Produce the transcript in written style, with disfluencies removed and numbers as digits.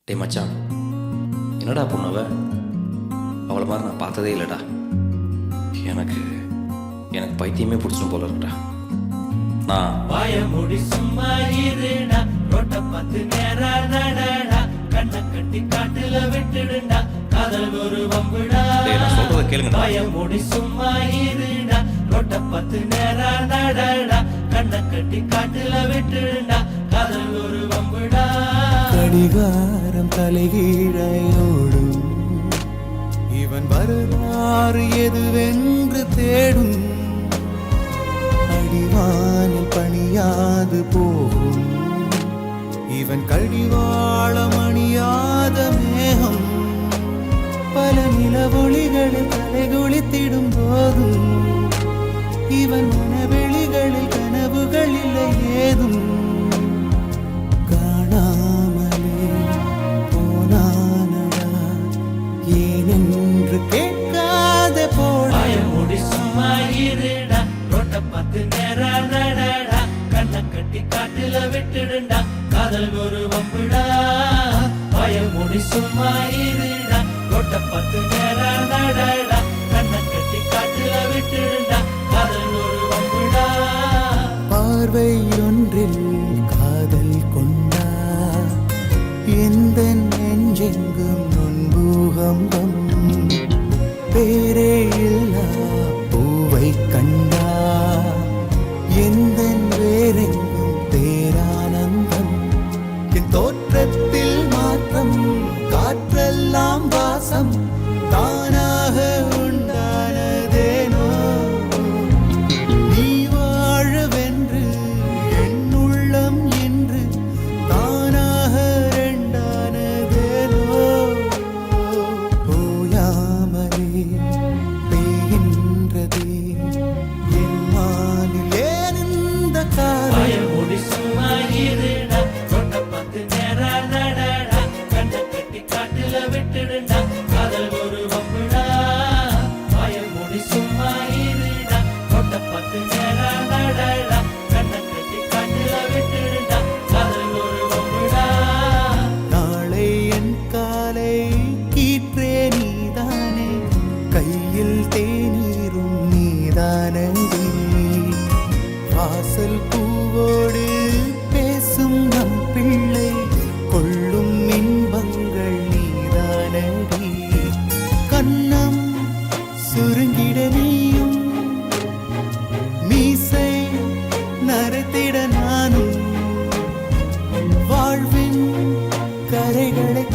டே மச்சான், என்னடா பொண்ணவ? அவளை மாதிரி நான் பார்த்ததே இல்லைடா. எனக்கு எனக்கு பைத்தியமே பிடிச்சிடும் போல இருக்குடா. நான் வாய மூடி சும்மா இருடா, ரோட்ட பார்த்து நேரா நடடா, கண்ணை கட்டி காட்டுல விட்டுடுடா, காதல் ஒரு வம்புடா. டேய், நான் சொல்றத கேளுங்கடா. வாய மூடி சும்மா இருடா, ரோட்ட பார்த்து நேரா நடடா, கண்ணை கட்டி காட்டுல விட்டுடுடா, காதல் ஒரு வம்புடா. கடிகாரம் தலைகீழையோடும், இவன் வரலாறு எதுவென்று தேடும். அடிவானில் பணியாது போகும், இவன் கழிவாளம் அணியாத மேகம். பல நிலவொளிகளில் தலைகுளித்திடும் போதும், இவன் மனவெளிகளில் கனவுகள் இல்லை ஏதும். காணாமலே போனானடா, ஏனென்று கேட்காத போட. வாய மூடி சும்மா இருடா, ரோட்ட பார்த்து நேரா நடடா, கண்ணை கட்டி காட்டுல விட்டுடுடா, காதல் ஒரு வம்புடா. வாய மூடி சும்மா இருடா, ரோட்ட பார்த்து நேரா நடடா, கண்ணை கட்டி காட்டுல விட்டுடுடா, காதல் ஒரு வம்புடா. பார்வை ஒன்றில் காதல் கொண்டா, எந்த நெஞ்செங்கும் நொன்பூகம்பம். பேரே இல்லா பூவை கண்டா, எந்த வேறெங்கும் பேரானந்தம். என் தோற்றத்தில் மாற்றம், காற்றெல்லாம் வாசம், தானாக உண்டானதேனோ. நீ வாழவென்று என் உள்ளம் என்று தானாக ரெண்டானதேனோ. ஓயாமலே பெய்கின்றதே என் மானில் ஏன் இந்த காலம். வாய மூடி சும்மா இருடா, ரோட்ட பார்த்து நேரா நடடா, கண்ணை கட்டி காட்டுல விட்டுடுடா, காதல் ஒரு வம்புடா. வாய மூடி சும்மா இருடா, ரோட்ட பார்த்து நேரா நடடா, கண்ணை கட்டி காட்டுல விட்டுடுடா, காதல் ஒரு வம்புடா. நாளை என் காலை கீற்றே நீதானே, கையில் தேநீரும் நீதானடி. வாசல் பூவோடு பேசும் நம் பிள்ளை, கொள்ளும் இன்பங்கள் நீதானடி. கண்ணம் சுருங்கிட நீயும், மீசை நரைத்திட நானும், வாழ்வின் கரைகளை